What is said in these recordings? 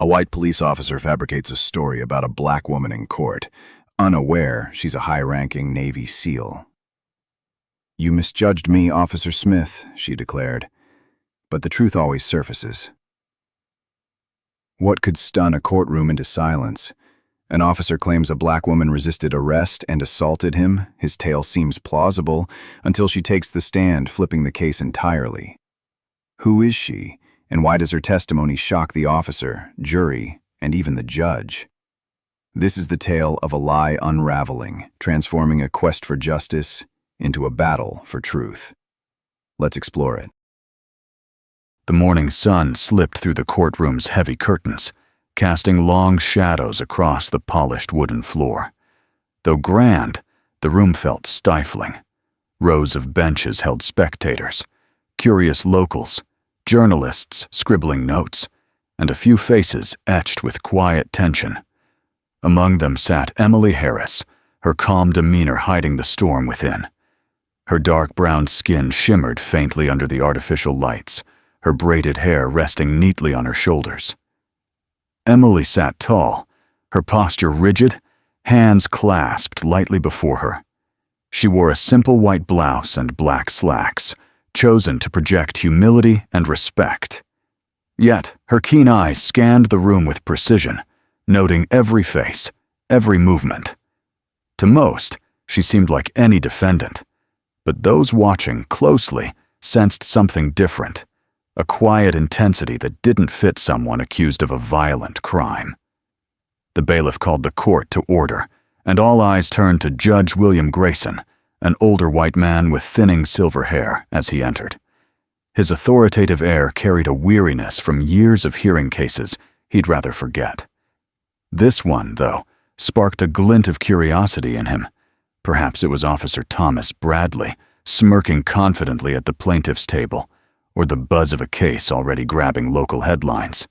A white police officer fabricates a story about a black woman in court, unaware she's a high-ranking Navy SEAL. "You misjudged me, Officer Smith," she declared, "but the truth always surfaces." What could stun a courtroom into silence? An officer claims a black woman resisted arrest and assaulted him. His tale seems plausible until she takes the stand, flipping the case entirely. Who is she, and why does her testimony shock the officer, jury, and even the judge? This is the tale of a lie unraveling, transforming a quest for justice into a battle for truth. Let's explore it. The morning sun slipped through the courtroom's heavy curtains, casting long shadows across the polished wooden floor. Though grand, the room felt stifling. Rows of benches held spectators, curious locals, journalists scribbling notes, and a few faces etched with quiet tension. Among them sat Emily Harris, her calm demeanor hiding the storm within. Her dark brown skin shimmered faintly under the artificial lights, her braided hair resting neatly on her shoulders. Emily sat tall, her posture rigid, hands clasped lightly before her. She wore a simple white blouse and black slacks, chosen to project humility and respect. Yet, her keen eyes scanned the room with precision, noting every face, every movement. To most, she seemed like any defendant, but those watching closely sensed something different, a quiet intensity that didn't fit someone accused of a violent crime. The bailiff called the court to order, and all eyes turned to Judge William Grayson, an older white man with thinning silver hair, as he entered. His authoritative air carried a weariness from years of hearing cases he'd rather forget. This one, though, sparked a glint of curiosity in him. Perhaps it was Officer Thomas Bradley, smirking confidently at the plaintiff's table, or the buzz of a case already grabbing local headlines.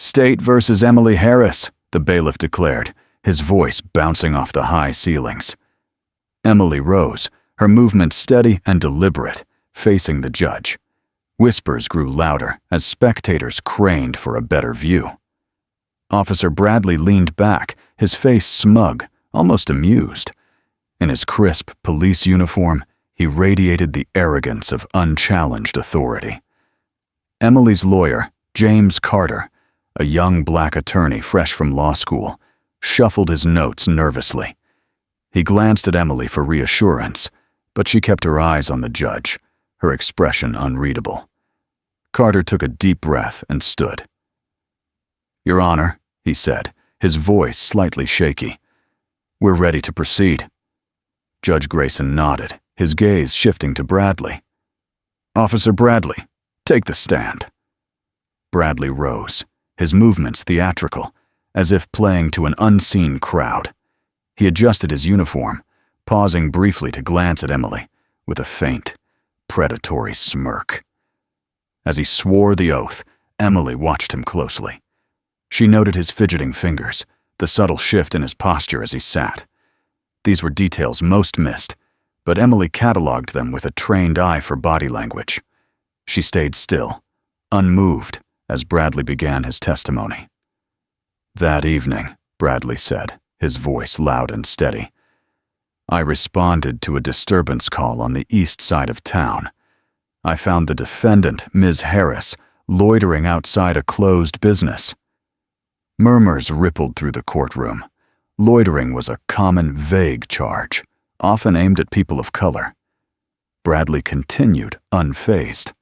"State versus Emily Harris," the bailiff declared, his voice bouncing off the high ceilings. Emily rose, her movement steady and deliberate, facing the judge. Whispers grew louder as spectators craned for a better view. Officer Bradley leaned back, his face smug, almost amused. In his crisp police uniform, he radiated the arrogance of unchallenged authority. Emily's lawyer, James Carter, a young black attorney fresh from law school, shuffled his notes nervously. He glanced at Emily for reassurance, but she kept her eyes on the judge, her expression unreadable. Carter took a deep breath and stood. "Your Honor," he said, his voice slightly shaky, "we're ready to proceed." Judge Grayson nodded, his gaze shifting to Bradley. "Officer Bradley, take the stand." Bradley rose, his movements theatrical, as if playing to an unseen crowd. He adjusted his uniform, pausing briefly to glance at Emily, with a faint, predatory smirk. As he swore the oath, Emily watched him closely. She noted his fidgeting fingers, the subtle shift in his posture as he sat. These were details most missed, but Emily cataloged them with a trained eye for body language. She stayed still, unmoved, as Bradley began his testimony. "That evening," Bradley said, his voice loud and steady, "I responded to a disturbance call on the east side of town. I found the defendant, Ms. Harris, loitering outside a closed business." Murmurs rippled through the courtroom. Loitering was a common, vague charge, often aimed at people of color. Bradley continued, unfazed.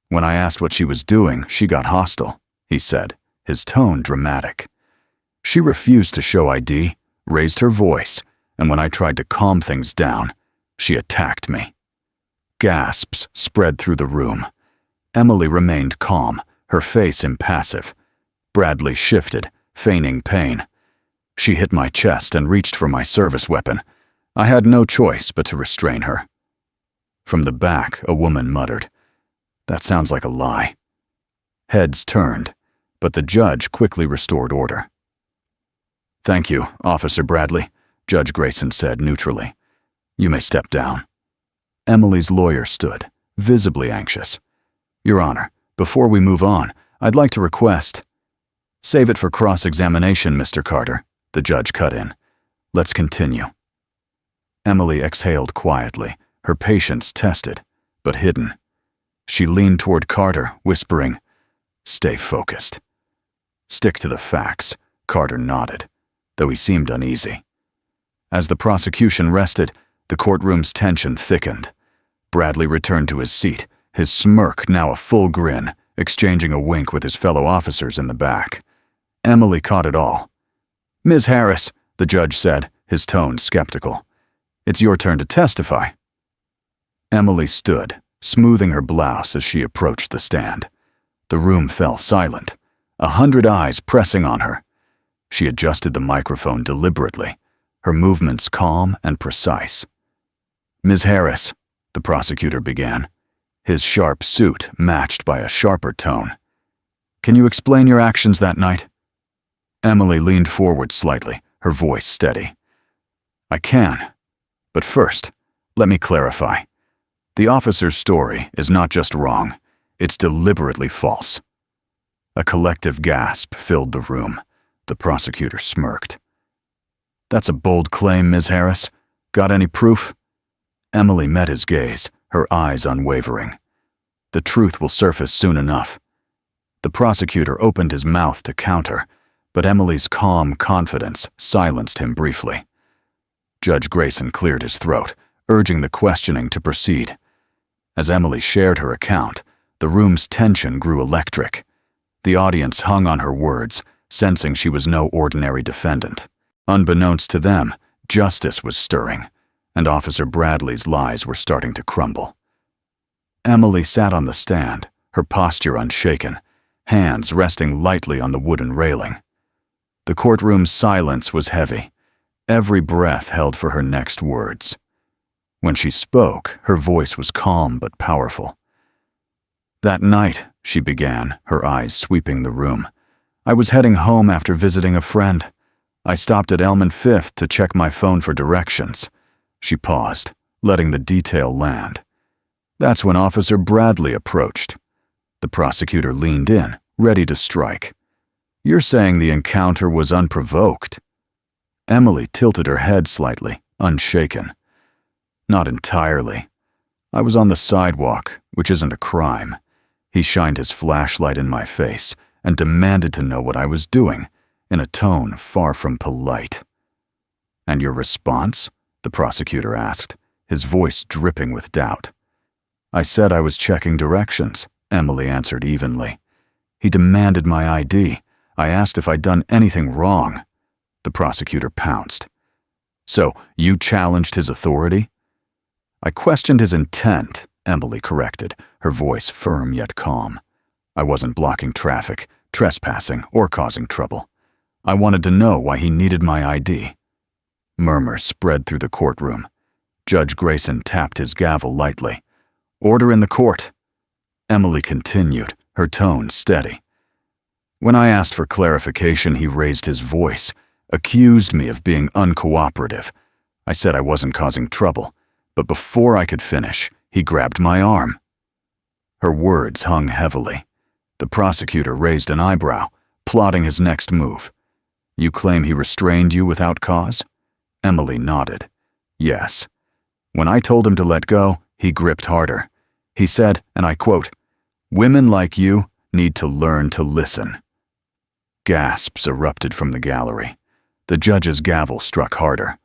"When I asked what she was doing, she got hostile," he said, his tone dramatic. "She refused to show ID, raised her voice, and when I tried to calm things down, she attacked me." Gasps spread through the room. Emily remained calm, her face impassive. Bradley shifted, feigning pain. "She hit my chest and reached for my service weapon. I had no choice but to restrain her." From the back, a woman muttered, "That sounds like a lie." Heads turned, but the judge quickly restored order. "Thank you, Officer Bradley," Judge Grayson said neutrally. "You may step down." Emily's lawyer stood, visibly anxious. "Your Honor, before we move on, I'd like to request—" "Save it for cross-examination, Mr. Carter," the judge cut in. "Let's continue." Emily exhaled quietly, her patience tested, but hidden. She leaned toward Carter, whispering, "Stay focused." "Stick to the facts," Carter nodded, though he seemed uneasy. As the prosecution rested, the courtroom's tension thickened. Bradley returned to his seat, his smirk now a full grin, exchanging a wink with his fellow officers in the back. Emily caught it all. "Ms. Harris," the judge said, his tone skeptical, "it's your turn to testify." Emily stood, smoothing her blouse as she approached the stand. The room fell silent, 100 eyes pressing on her. She adjusted the microphone deliberately, her movements calm and precise. "Ms. Harris," the prosecutor began, his sharp suit matched by a sharper tone. "Can you explain your actions that night?" Emily leaned forward slightly, her voice steady. "I can. But first, let me clarify. The officer's story is not just wrong, it's deliberately false." A collective gasp filled the room. The prosecutor smirked. "That's a bold claim, Ms. Harris. Got any proof?" Emily met his gaze, her eyes unwavering. "The truth will surface soon enough." The prosecutor opened his mouth to counter, but Emily's calm confidence silenced him briefly. Judge Grayson cleared his throat, urging the questioning to proceed. As Emily shared her account, the room's tension grew electric. The audience hung on her words, sensing she was no ordinary defendant. Unbeknownst to them, justice was stirring, and Officer Bradley's lies were starting to crumble. Emily sat on the stand, her posture unshaken, hands resting lightly on the wooden railing. The courtroom's silence was heavy, every breath held for her next words. When she spoke, her voice was calm but powerful. "That night," she began, her eyes sweeping the room, "I was heading home after visiting a friend. I stopped at Elm and Fifth to check my phone for directions." She paused, letting the detail land. "That's when Officer Bradley approached." The prosecutor leaned in, ready to strike. "You're saying the encounter was unprovoked?" Emily tilted her head slightly, unshaken. "Not entirely. I was on the sidewalk, which isn't a crime. He shined his flashlight in my face and demanded to know what I was doing, in a tone far from polite." "And your response?" the prosecutor asked, his voice dripping with doubt. "I said I was checking directions," Emily answered evenly. "He demanded my ID. I asked if I'd done anything wrong." The prosecutor pounced. "So, you challenged his authority?" "I questioned his intent," Emily corrected, her voice firm yet calm. "I wasn't blocking traffic, trespassing, or causing trouble. I wanted to know why he needed my ID." Murmurs spread through the courtroom. Judge Grayson tapped his gavel lightly. "Order in the court." Emily continued, her tone steady. "When I asked for clarification, he raised his voice, accused me of being uncooperative. I said I wasn't causing trouble, but before I could finish, he grabbed my arm." Her words hung heavily. The prosecutor raised an eyebrow, plotting his next move. "You claim he restrained you without cause?" Emily nodded. "Yes. When I told him to let go, he gripped harder. He said, and I quote, 'Women like you need to learn to listen.'" Gasps erupted from the gallery. The judge's gavel struck harder.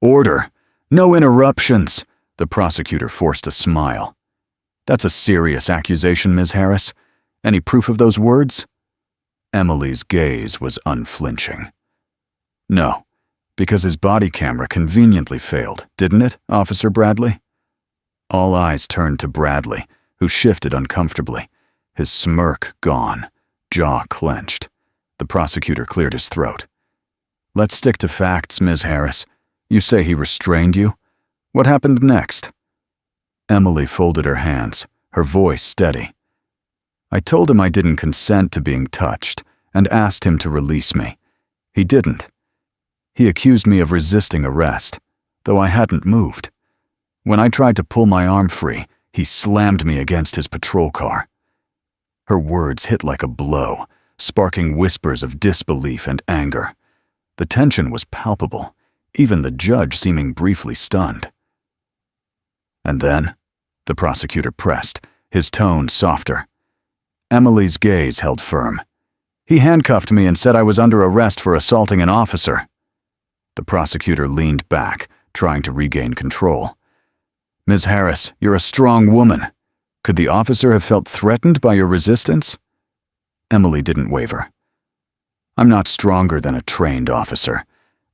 "Order! No interruptions!" The prosecutor forced a smile. "That's a serious accusation, Ms. Harris. Any proof of those words?" Emily's gaze was unflinching. "No, because his body camera conveniently failed, didn't it, Officer Bradley?" All eyes turned to Bradley, who shifted uncomfortably, his smirk gone, jaw clenched. The prosecutor cleared his throat. "Let's stick to facts, Ms. Harris. You say he restrained you? What happened next?" Emily folded her hands, her voice steady. "I told him I didn't consent to being touched and asked him to release me. He didn't. He accused me of resisting arrest, though I hadn't moved. When I tried to pull my arm free, he slammed me against his patrol car." Her words hit like a blow, sparking whispers of disbelief and anger. The tension was palpable, even the judge seeming briefly stunned. And then, the prosecutor pressed, his tone softer. Emily's gaze held firm. He handcuffed me and said I was under arrest for assaulting an officer. The prosecutor leaned back, trying to regain control. Ms. Harris, you're a strong woman. Could the officer have felt threatened by your resistance? Emily didn't waver. I'm not stronger than a trained officer,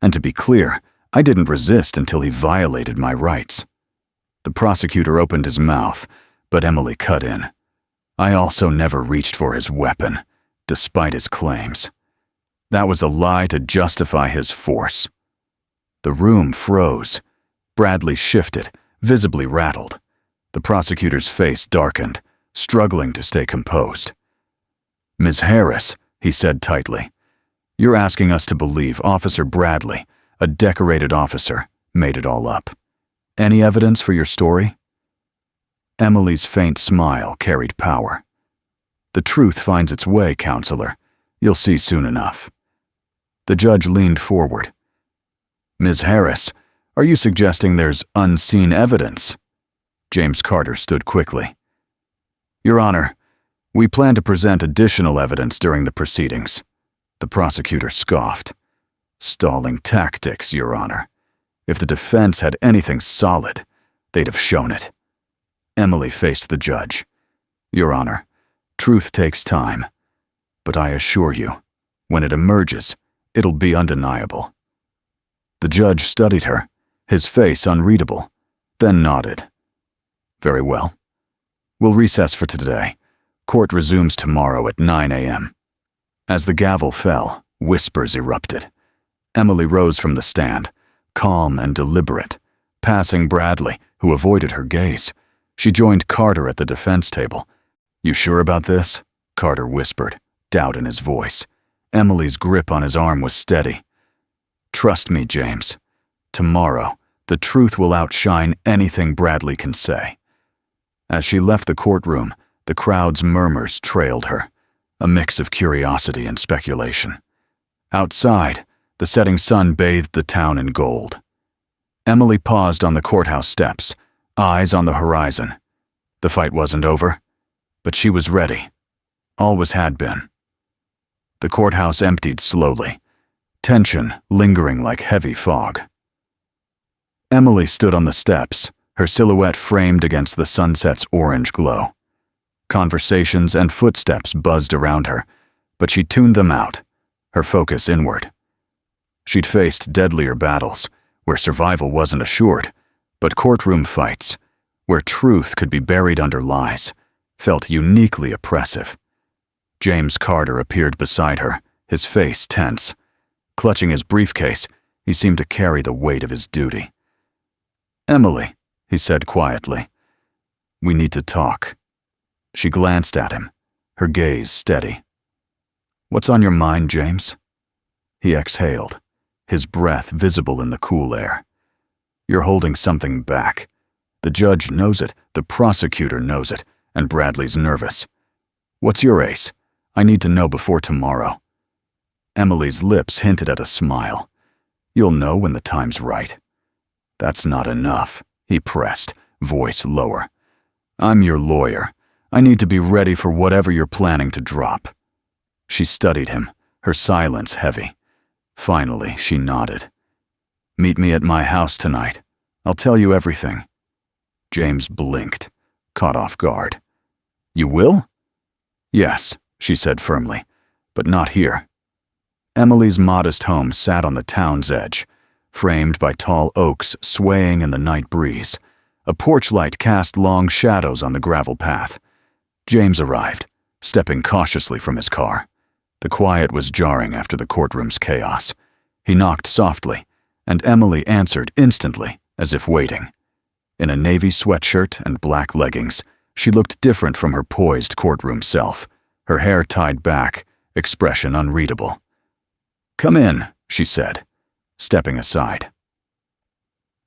and to be clear, I didn't resist until he violated my rights. The prosecutor opened his mouth, but Emily cut in. I also never reached for his weapon, despite his claims. That was a lie to justify his force. The room froze. Bradley shifted, visibly rattled. The prosecutor's face darkened, struggling to stay composed. Ms. Harris, he said tightly, you're asking us to believe Officer Bradley, a decorated officer, made it all up. Any evidence for your story? Emily's faint smile carried power. The truth finds its way, counselor. You'll see soon enough. The judge leaned forward. Ms. Harris, are you suggesting there's unseen evidence? James Carter stood quickly. Your Honor, we plan to present additional evidence during the proceedings. The prosecutor scoffed. Stalling tactics, Your Honor. If the defense had anything solid, they'd have shown it. Emily faced the judge. Your Honor, truth takes time, but I assure you, when it emerges, it'll be undeniable. The judge studied her, his face unreadable, then nodded. Very well. We'll recess for today. Court resumes tomorrow at 9 a.m. As the gavel fell, whispers erupted. Emily rose from the stand, calm and deliberate, passing Bradley, who avoided her gaze. She joined Carter at the defense table. You sure about this? Carter whispered, doubt in his voice. Emily's grip on his arm was steady. Trust me, James. Tomorrow, the truth will outshine anything Bradley can say. As she left the courtroom, the crowd's murmurs trailed her, a mix of curiosity and speculation. Outside, the setting sun bathed the town in gold. Emily paused on the courthouse steps, eyes on the horizon. The fight wasn't over, but she was ready. Always had been. The courthouse emptied slowly, tension lingering like heavy fog. Emily stood on the steps, her silhouette framed against the sunset's orange glow. Conversations and footsteps buzzed around her, but she tuned them out, her focus inward. She'd faced deadlier battles, where survival wasn't assured, but courtroom fights, where truth could be buried under lies, felt uniquely oppressive. James Carter appeared beside her, his face tense. Clutching his briefcase, he seemed to carry the weight of his duty. Emily, he said quietly, we need to talk. She glanced at him, her gaze steady. What's on your mind, James? He exhaled, his breath visible in the cool air. You're holding something back. The judge knows it, the prosecutor knows it, and Bradley's nervous. What's your ace? I need to know before tomorrow. Emily's lips hinted at a smile. You'll know when the time's right. That's not enough, he pressed, voice lower. I'm your lawyer. I need to be ready for whatever you're planning to drop. She studied him, her silence heavy. Finally, she nodded. Meet me at my house tonight. I'll tell you everything. James blinked, caught off guard. You will? Yes, she said firmly, but not here. Emily's modest home sat on the town's edge, framed by tall oaks swaying in the night breeze. A porch light cast long shadows on the gravel path. James arrived, stepping cautiously from his car. The quiet was jarring after the courtroom's chaos. He knocked softly, and Emily answered instantly, as if waiting. In a navy sweatshirt and black leggings, she looked different from her poised courtroom self, her hair tied back, expression unreadable. Come in, she said, stepping aside.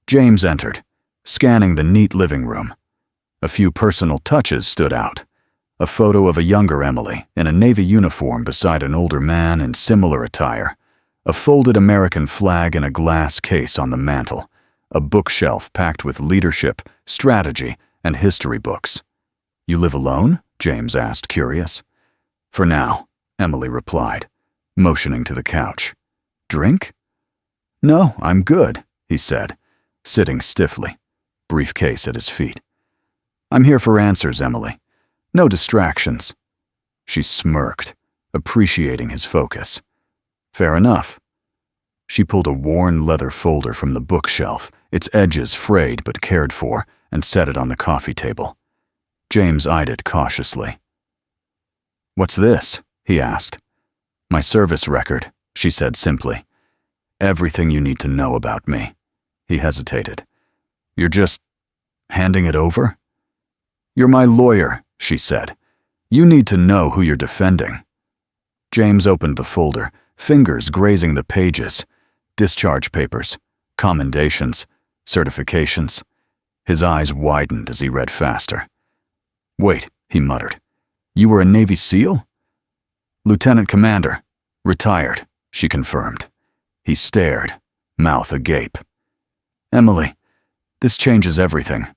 James entered, scanning the neat living room. A few personal touches stood out. a photo of a younger Emily in a Navy uniform beside an older man in similar attire, a folded American flag in a glass case on the mantel, a bookshelf packed with leadership, strategy, and history books. "You live alone?" James asked, curious. "For now," Emily replied, motioning to the couch. "Drink?" "No, I'm good," he said, sitting stiffly, briefcase at his feet. "I'm here for answers, Emily. No distractions." She smirked, appreciating his focus. "Fair enough." She pulled a worn leather folder from the bookshelf, its edges frayed but cared for, and set it on the coffee table. James eyed it cautiously. "What's this?" he asked. "My service record," she said simply. "Everything you need to know about me." He hesitated. "You're just handing it over?" "You're my lawyer," she said. "You need to know who you're defending." James opened the folder, fingers grazing the pages. Discharge papers, commendations, certifications. His eyes widened as he read faster. "Wait," he muttered. "You were a Navy SEAL?" "Lieutenant Commander. Retired," she confirmed. He stared, mouth agape. "Emily, this changes everything.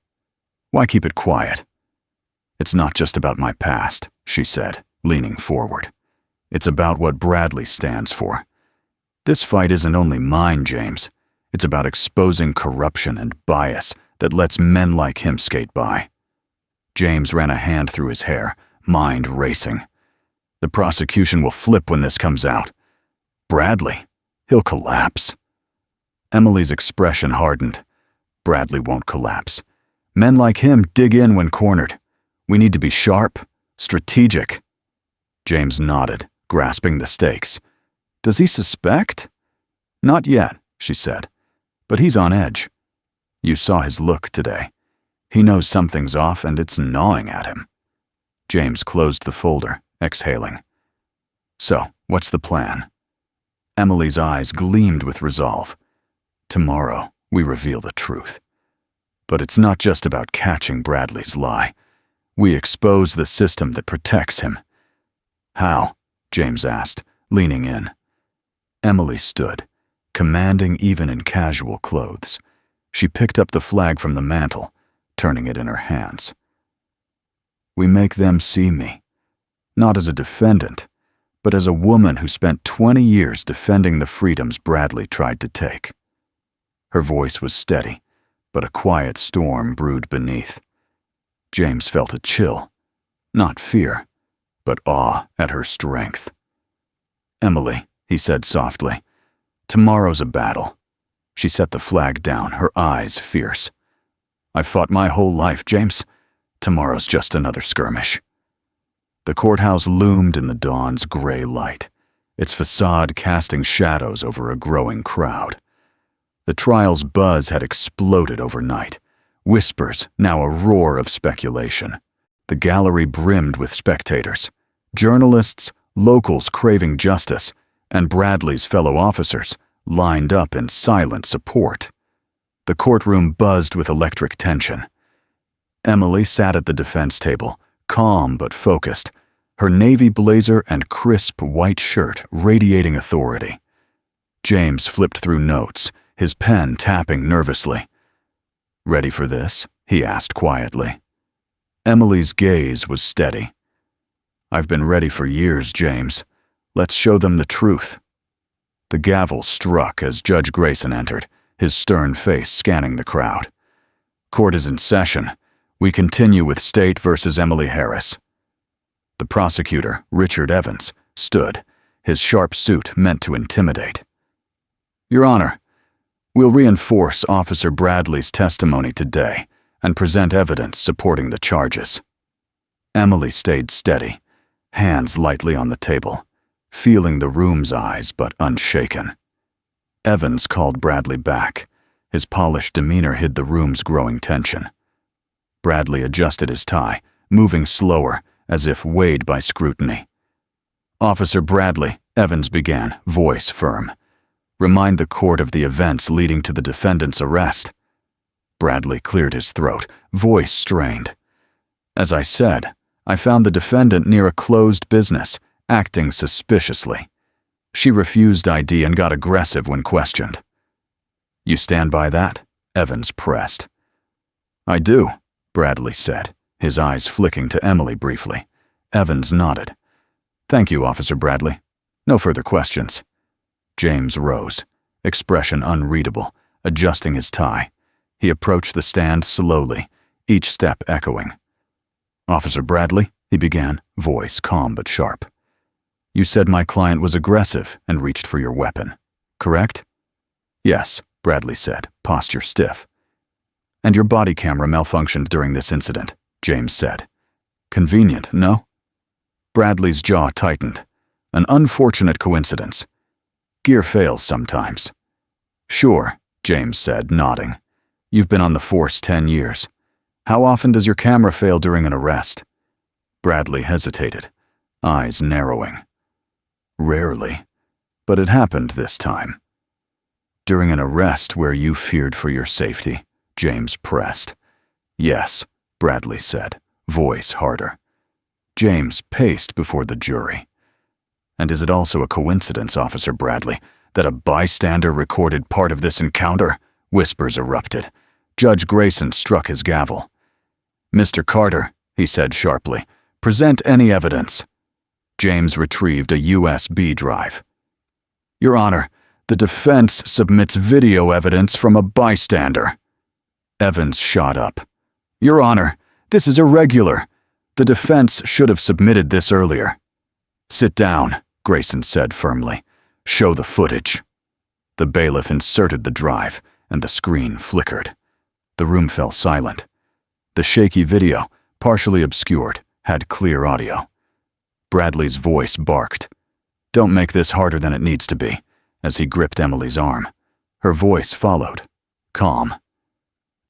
Why keep it quiet?" "It's not just about my past," she said, leaning forward. "It's about what Bradley stands for. This fight isn't only mine, James. It's about exposing corruption and bias that lets men like him skate by." James ran a hand through his hair, mind racing. "The prosecution will flip when this comes out. Bradley, he'll collapse." Emily's expression hardened. "Bradley won't collapse. Men like him dig in when cornered. We need to be sharp, strategic." James nodded, grasping the stakes. "Does he suspect?" "Not yet," she said, "but he's on edge. You saw his look today. He knows something's off and it's gnawing at him." James closed the folder, exhaling. "So, what's the plan?" Emily's eyes gleamed with resolve. "Tomorrow, we reveal the truth. But it's not just about catching Bradley's lie. We expose the system that protects him." "How?" James asked, leaning in. Emily stood, commanding even in casual clothes. She picked up the flag from the mantel, turning it in her hands. "We make them see me, not as a defendant, but as a woman who spent 20 years defending the freedoms Bradley tried to take." Her voice was steady, but a quiet storm brewed beneath. James felt a chill, not fear, but awe at her strength. "Emily," he said softly, "tomorrow's a battle." She set the flag down, her eyes fierce. "I've fought my whole life, James. Tomorrow's just another skirmish." The courthouse loomed in the dawn's gray light, its facade casting shadows over a growing crowd. The trial's buzz had exploded overnight, whispers now a roar of speculation. The gallery brimmed with spectators, journalists, locals craving justice, and Bradley's fellow officers lined up in silent support. The courtroom buzzed with electric tension. Emily sat at the defense table, calm but focused, her navy blazer and crisp white shirt radiating authority. James flipped through notes, his pen tapping nervously. "Ready for this?" he asked quietly. Emily's gaze was steady. "I've been ready for years, James. Let's show them the truth." The gavel struck as Judge Grayson entered, his stern face scanning the crowd. "Court is in session. We continue with State versus Emily Harris." The prosecutor, Richard Evans, stood, his sharp suit meant to intimidate. "Your Honor, we'll reinforce Officer Bradley's testimony today and present evidence supporting the charges." Emily stayed steady, hands lightly on the table, feeling the room's eyes but unshaken. Evans called Bradley back. His polished demeanor hid the room's growing tension. Bradley adjusted his tie, moving slower, as if weighed by scrutiny. "Officer Bradley," Evans began, voice firm. "Remind the court of the events leading to the defendant's arrest." Bradley cleared his throat, voice strained. "As I said, I found the defendant near a closed business, acting suspiciously. She refused ID and got aggressive when questioned. You stand by that? Evans pressed. I do, Bradley said, his eyes flicking to Emily briefly. Evans nodded. Thank you, Officer Bradley. No further questions. James rose, expression unreadable, adjusting his tie. He approached the stand slowly, each step echoing. Officer Bradley, he began, voice calm but sharp. You said my client was aggressive and reached for your weapon, correct? Yes, Bradley said, posture stiff. And your body camera malfunctioned during this incident, James said. Convenient, no? Bradley's jaw tightened. An unfortunate coincidence. Gear fails sometimes. Sure, James said, nodding. You've been on the force 10 years. How often does your camera fail during an arrest? Bradley hesitated, eyes narrowing. Rarely, but it happened this time. During an arrest where you feared for your safety, James pressed. Yes, Bradley said, voice harder. James paced before the jury. And is it also a coincidence, Officer Bradley, that a bystander recorded part of this encounter? Whispers erupted. Judge Grayson struck his gavel. Mr. Carter, he said sharply, present any evidence. James retrieved a USB drive. Your Honor, the defense submits video evidence from a bystander. Evans shot up. Your Honor, this is irregular. The defense should have submitted this earlier. Sit down, Grayson said firmly. Show the footage. The bailiff inserted the drive, and the screen flickered. The room fell silent. The shaky video, partially obscured, had clear audio. Bradley's voice barked. Don't make this harder than it needs to be, as he gripped Emily's arm. Her voice followed, calm.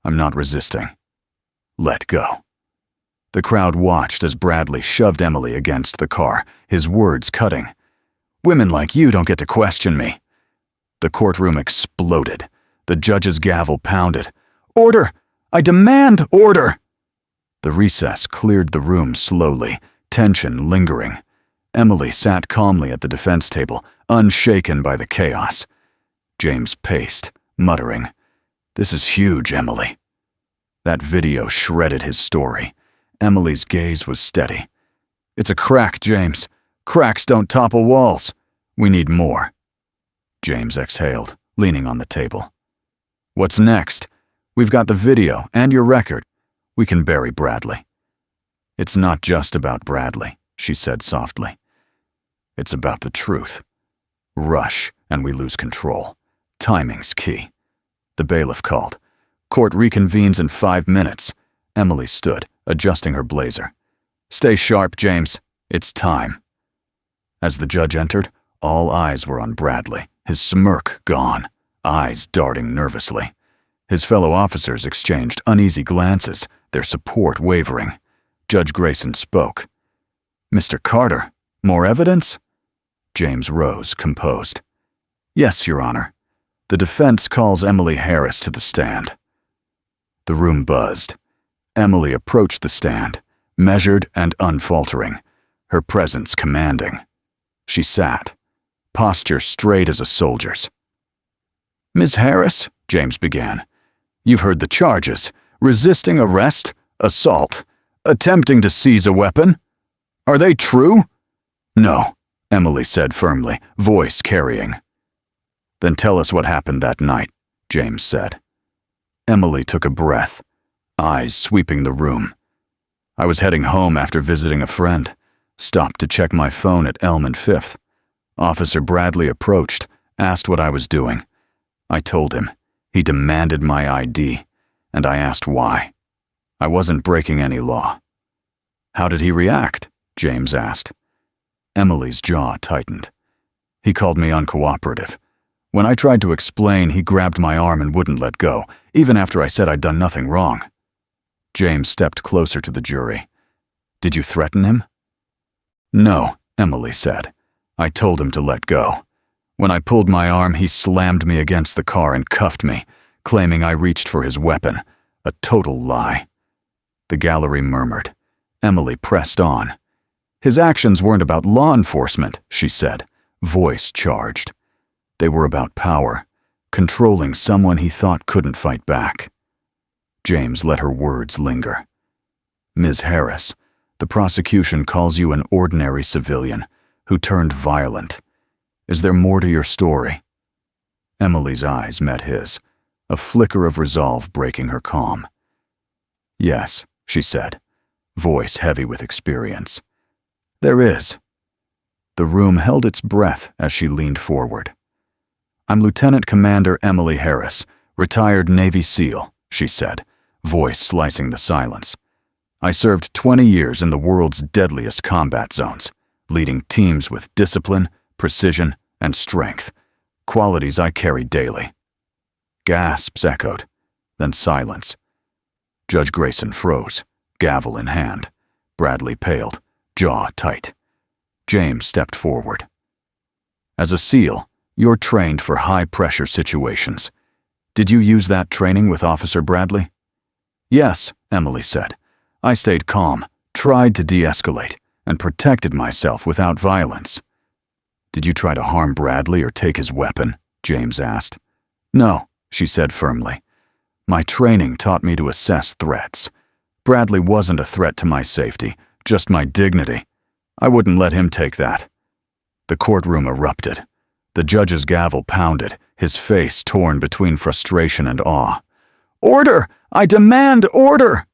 I'm not resisting. Let go. The crowd watched as Bradley shoved Emily against the car, his words cutting. Women like you don't get to question me. The courtroom exploded. The judge's gavel pounded. Order! I demand order! The recess cleared the room slowly, tension lingering. Emily sat calmly at the defense table, unshaken by the chaos. James paced, muttering, This is huge, Emily. That video shredded his story. Emily's gaze was steady. It's a crack, James. Cracks don't topple walls. We need more. James exhaled, leaning on the table. What's next? We've got the video and your record. We can bury Bradley. It's not just about Bradley, she said softly. It's about the truth. Rush, and we lose control. Timing's key. The bailiff called. Court reconvenes in 5 minutes. Emily stood, adjusting her blazer. Stay sharp, James. It's time. As the judge entered, all eyes were on Bradley, his smirk gone, eyes darting nervously. His fellow officers exchanged uneasy glances, their support wavering. Judge Grayson spoke. Mr. Carter, more evidence? James rose, composed. Yes, Your Honor. The defense calls Emily Harris to the stand. The room buzzed. Emily approached the stand, measured and unfaltering, her presence commanding. She sat, posture straight as a soldier's. Ms. Harris, James began, you've heard the charges. Resisting arrest, assault, attempting to seize a weapon. Are they true? No, Emily said firmly, voice carrying. Then tell us what happened that night, James said. Emily took a breath, eyes sweeping the room. I was heading home after visiting a friend, stopped to check my phone at Elm and Fifth. Officer Bradley approached, asked what I was doing. I told him. He demanded my ID, and I asked why. I wasn't breaking any law. How did he react? James asked. Emily's jaw tightened. He called me uncooperative. When I tried to explain, he grabbed my arm and wouldn't let go, even after I said I'd done nothing wrong. James stepped closer to the jury. Did you threaten him? No, Emily said. I told him to let go. When I pulled my arm, he slammed me against the car and cuffed me, claiming I reached for his weapon. A total lie. The gallery murmured. Emily pressed on. His actions weren't about law enforcement, she said, voice charged. They were about power, controlling someone he thought couldn't fight back. James let her words linger. Ms. Harris, the prosecution calls you an ordinary civilian who turned violent. Is there more to your story? Emily's eyes met his, a flicker of resolve breaking her calm. Yes, she said, voice heavy with experience. There is. The room held its breath as she leaned forward. I'm Lieutenant Commander Emily Harris, retired Navy SEAL, she said, voice slicing the silence. I served 20 years in the world's deadliest combat zones, leading teams with discipline, precision, and strength, qualities I carry daily. Gasps echoed, then silence. Judge Grayson froze, gavel in hand. Bradley paled, jaw tight. James stepped forward. As a SEAL, you're trained for high-pressure situations. Did you use that training with Officer Bradley? Yes, Emily said. I stayed calm, tried to de-escalate, and protected myself without violence. Did you try to harm Bradley or take his weapon? James asked. No, she said firmly. My training taught me to assess threats. Bradley wasn't a threat to my safety, just my dignity. I wouldn't let him take that. The courtroom erupted. The judge's gavel pounded, his face torn between frustration and awe. Order! I demand order!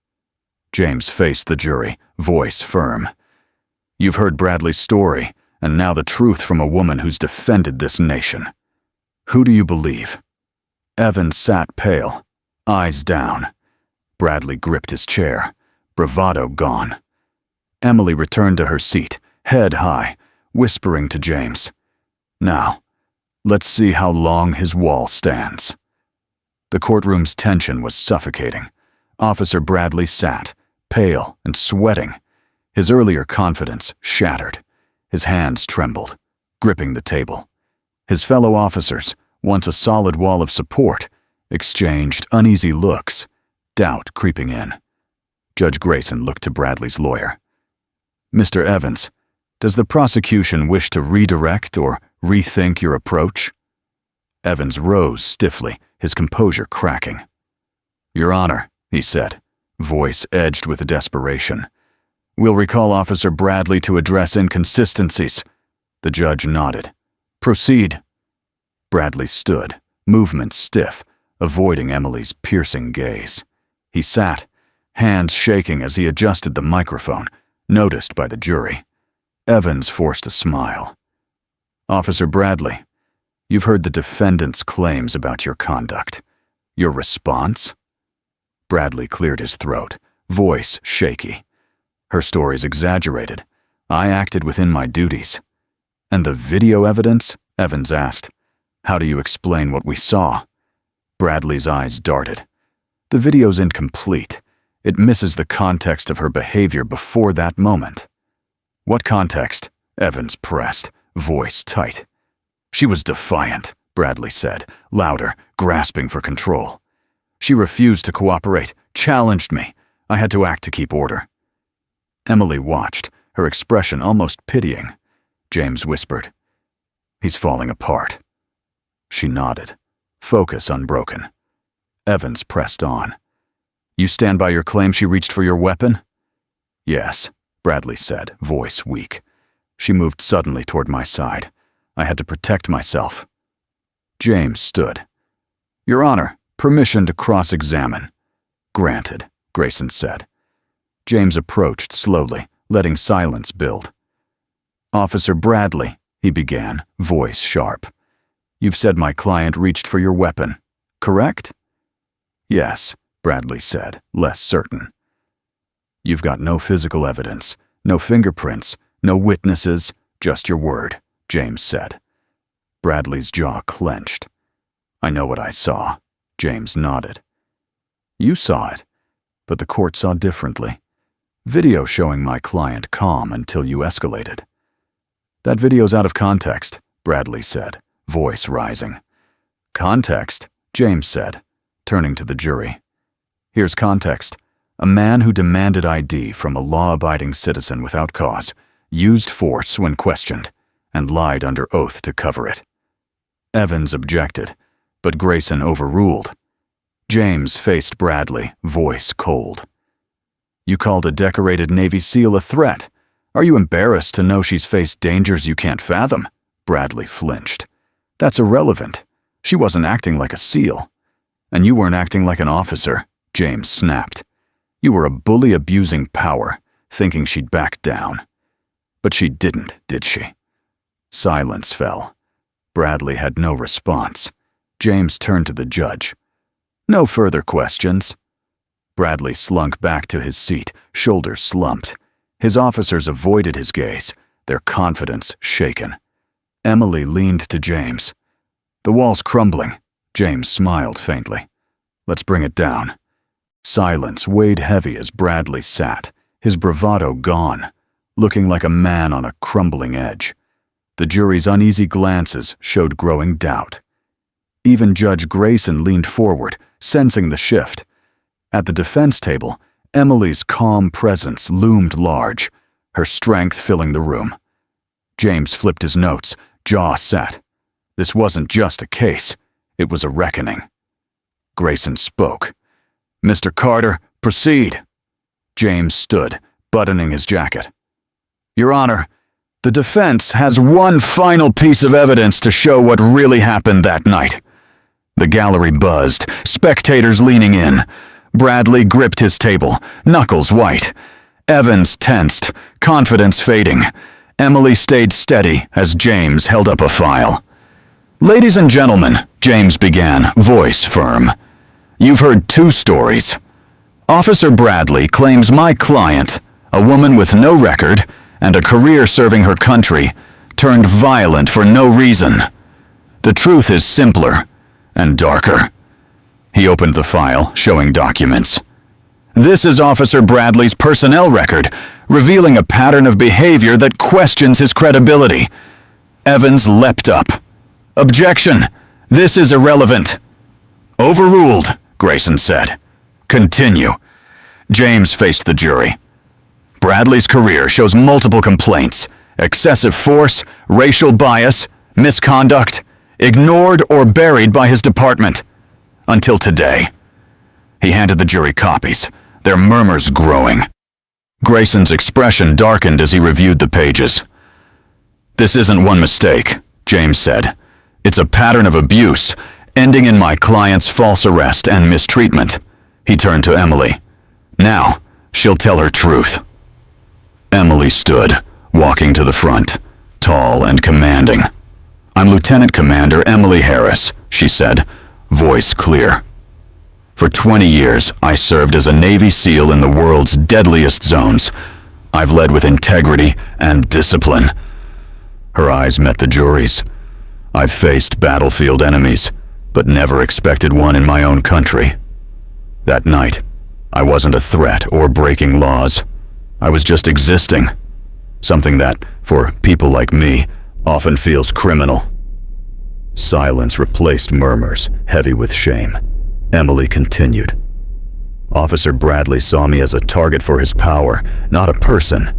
James faced the jury, voice firm. You've heard Bradley's story, and now the truth from a woman who's defended this nation. Who do you believe? Evans sat pale, eyes down. Bradley gripped his chair, bravado gone. Emily returned to her seat, head high, whispering to James. Now, let's see how long his wall stands. The courtroom's tension was suffocating. Officer Bradley sat, pale and sweating. His earlier confidence shattered. His hands trembled, gripping the table. His fellow officers, once a solid wall of support, exchanged uneasy looks, doubt creeping in. Judge Grayson looked to Bradley's lawyer. Mr. Evans, does the prosecution wish to redirect or rethink your approach? Evans rose stiffly, his composure cracking. Your Honor, he said, voice edged with desperation. We'll recall Officer Bradley to address inconsistencies. The judge nodded. Proceed. Bradley stood, movement stiff, avoiding Emily's piercing gaze. He sat, hands shaking as he adjusted the microphone, noticed by the jury. Evans forced a smile. Officer Bradley, you've heard the defendant's claims about your conduct. Your response? Bradley cleared his throat, voice shaky. Her story's exaggerated. I acted within my duties. And the video evidence? Evans asked. How do you explain what we saw? Bradley's eyes darted. The video's incomplete. It misses the context of her behavior before that moment. What context? Evans pressed, voice tight. She was defiant, Bradley said, louder, grasping for control. She refused to cooperate, challenged me. I had to act to keep order. Emily watched, her expression almost pitying. James whispered, He's falling apart. She nodded, focus unbroken. Evans pressed on. You stand by your claim she reached for your weapon? Yes, Bradley said, voice weak. She moved suddenly toward my side. I had to protect myself. James stood. Your Honor, permission to cross-examine. Granted, Grayson said. James approached slowly, letting silence build. Officer Bradley, he began, voice sharp. You've said my client reached for your weapon, correct? Yes, Bradley said, less certain. You've got no physical evidence, no fingerprints, no witnesses, just your word, James said. Bradley's jaw clenched. I know what I saw, James nodded. You saw it, but the court saw differently. Video showing my client calm until you escalated. That video's out of context, Bradley said, voice rising. Context, James said, turning to the jury. Here's context. A man who demanded ID from a law-abiding citizen without cause, used force when questioned, and lied under oath to cover it. Evans objected, but Grayson overruled. James faced Bradley, voice cold. "You called a decorated Navy SEAL a threat. Are you embarrassed to know she's faced dangers you can't fathom?" Bradley flinched. "That's irrelevant. She wasn't acting like a SEAL. And you weren't acting like an officer," James snapped. "You were a bully abusing power, thinking she'd back down. But she didn't, did she?" Silence fell. Bradley had no response. James turned to the judge. "No further questions." Bradley slunk back to his seat, shoulders slumped. His officers avoided his gaze, their confidence shaken. Emily leaned to James. "The wall's crumbling." James smiled faintly. "Let's bring it down." Silence weighed heavy as Bradley sat, his bravado gone, looking like a man on a crumbling edge. The jury's uneasy glances showed growing doubt. Even Judge Grayson leaned forward, sensing the shift. At the defense table, Emily's calm presence loomed large, her strength filling the room. James flipped his notes, jaw set. This wasn't just a case, it was a reckoning. Grayson spoke. "Mr. Carter, proceed." James stood, buttoning his jacket. "Your Honor, the defense has one final piece of evidence to show what really happened that night." The gallery buzzed, spectators leaning in. Bradley gripped his table, knuckles white. Evans tensed, confidence fading. Emily stayed steady as James held up a file. "Ladies and gentlemen," James began, voice firm. "You've heard two stories. Officer Bradley claims my client, a woman with no record and a career serving her country, turned violent for no reason. The truth is simpler and darker." He opened the file, showing documents. "This is Officer Bradley's personnel record, revealing a pattern of behavior that questions his credibility." Evans leapt up. "Objection! This is irrelevant." "Overruled," Grayson said. "Continue." James faced the jury. "Bradley's career shows multiple complaints: excessive force, racial bias, misconduct, ignored or buried by his department. Until today." He handed the jury copies, their murmurs growing. Grayson's expression darkened as he reviewed the pages. "This isn't one mistake," James said. "It's a pattern of abuse, ending in my client's false arrest and mistreatment." He turned to Emily. "Now, she'll tell her truth." Emily stood, walking to the front, tall and commanding. "I'm Lieutenant Commander Emily Harris," she said, voice clear. "For 20 years, I served as a Navy SEAL in the world's deadliest zones. I've led with integrity and discipline." Her eyes met the jury's. "I've faced battlefield enemies, but never expected one in my own country. That night, I wasn't a threat or breaking laws. I was just existing. Something that, for people like me, often feels criminal." Silence replaced murmurs, heavy with shame. Emily continued. "Officer Bradley saw me as a target for his power, not a person.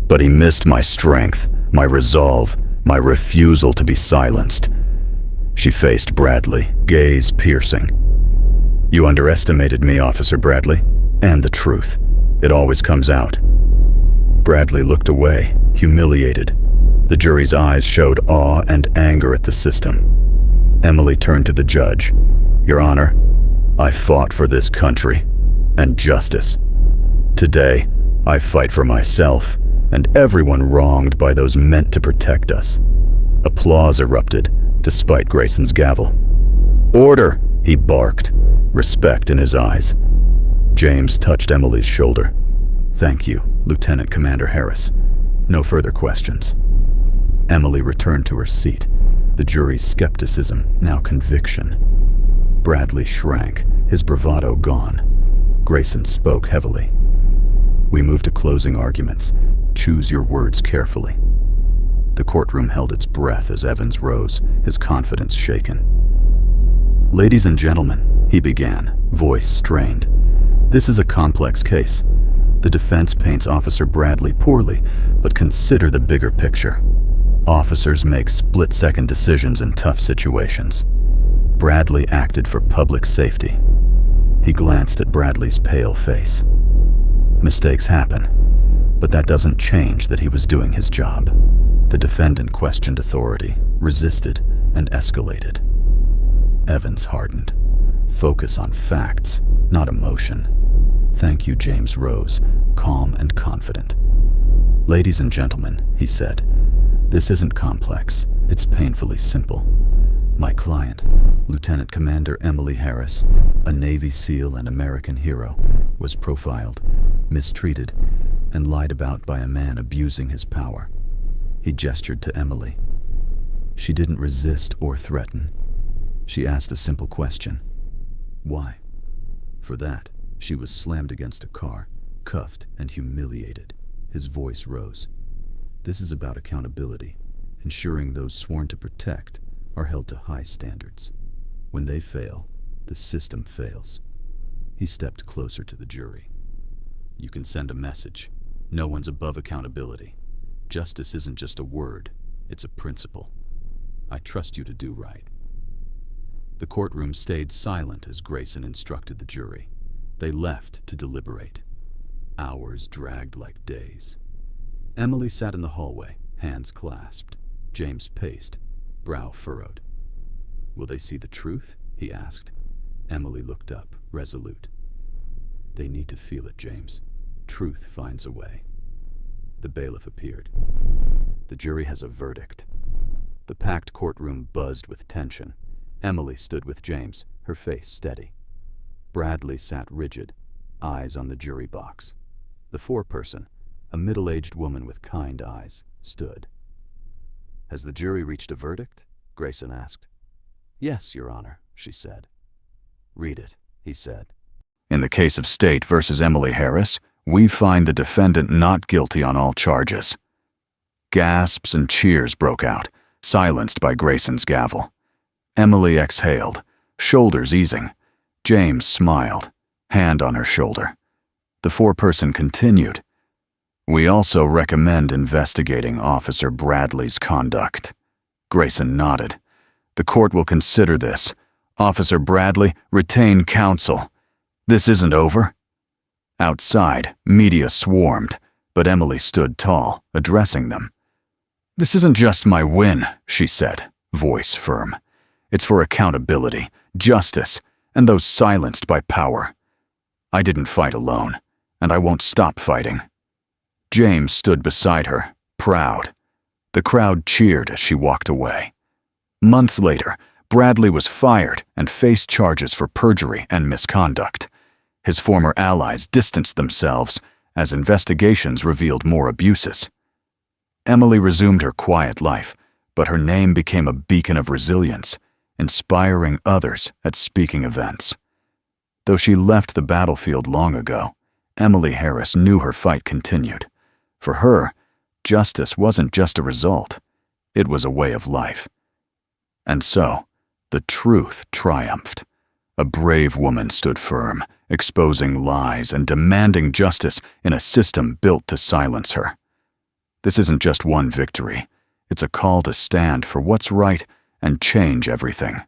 But he missed my strength, my resolve, my refusal to be silenced." She faced Bradley, gaze piercing. "You underestimated me, Officer Bradley, and the truth. It always comes out." Bradley looked away, humiliated. The jury's eyes showed awe and anger at the system. Emily turned to the judge. "Your Honor, I fought for this country and justice. Today, I fight for myself and everyone wronged by those meant to protect us." Applause erupted, despite Grayson's gavel. "Order!" he barked, respect in his eyes. James touched Emily's shoulder. "Thank you, Lieutenant Commander Harris. No further questions." Emily returned to her seat, the jury's skepticism now conviction. Bradley shrank, his bravado gone. Grayson spoke heavily. "We move to closing arguments. Choose your words carefully." The courtroom held its breath as Evans rose, his confidence shaken. "Ladies and gentlemen," he began, voice strained, This is a complex case. The defense paints Officer Bradley poorly, but consider the bigger picture. Officers make split-second decisions in tough situations. Bradley acted for public safety. He glanced at Bradley's pale face. Mistakes happen, but that doesn't change that he was doing his job. The defendant questioned authority, resisted, and escalated. Evans hardened. Focus on facts, not emotion. Thank you, James Rose, calm and confident. Ladies and gentlemen, he said, this isn't complex, it's painfully simple. My client, Lieutenant Commander Emily Harris, a Navy SEAL and American hero, was profiled, mistreated, and lied about by a man abusing his power. He gestured to Emily. She didn't resist or threaten. She asked a simple question. Why? For that, she was slammed against a car, cuffed and humiliated. His voice rose. This is about accountability, ensuring those sworn to protect are held to high standards. When they fail, the system fails. He stepped closer to the jury. You can send a message. No one's above accountability. Justice isn't just a word, it's a principle. I trust you to do right. The courtroom stayed silent as Grayson instructed the jury. They left to deliberate. Hours dragged like days. Emily sat in the hallway, hands clasped. James paced, brow furrowed. Will they see the truth? He asked. Emily looked up, resolute. They need to feel it, James. Truth finds a way. The bailiff appeared. The jury has a verdict. The packed courtroom buzzed with tension. Emily stood with James, her face steady. Bradley sat rigid, eyes on the jury box. The foreperson, a middle-aged woman with kind eyes, stood. Has the jury reached a verdict? Grayson asked. Yes, Your Honor, she said. Read it, he said. In the case of State versus Emily Harris, we find the defendant not guilty on all charges. Gasps and cheers broke out, silenced by Grayson's gavel. Emily exhaled, shoulders easing. James smiled, hand on her shoulder. The foreperson continued. We also recommend investigating Officer Bradley's conduct. Grayson nodded. The court will consider this. Officer Bradley, retain counsel. This isn't over. Outside, media swarmed, but Emily stood tall, addressing them. This isn't just my win, she said, voice firm. It's for accountability, justice, and those silenced by power. I didn't fight alone, and I won't stop fighting. James stood beside her, proud. The crowd cheered as she walked away. Months later, Bradley was fired and faced charges for perjury and misconduct. His former allies distanced themselves as investigations revealed more abuses. Emily resumed her quiet life, but her name became a beacon of resilience, inspiring others at speaking events. Though she left the battlefield long ago, Emily Harris knew her fight continued. For her, justice wasn't just a result, it was a way of life. And so, the truth triumphed. A brave woman stood firm, exposing lies and demanding justice in a system built to silence her. This isn't just one victory, it's a call to stand for what's right and change everything.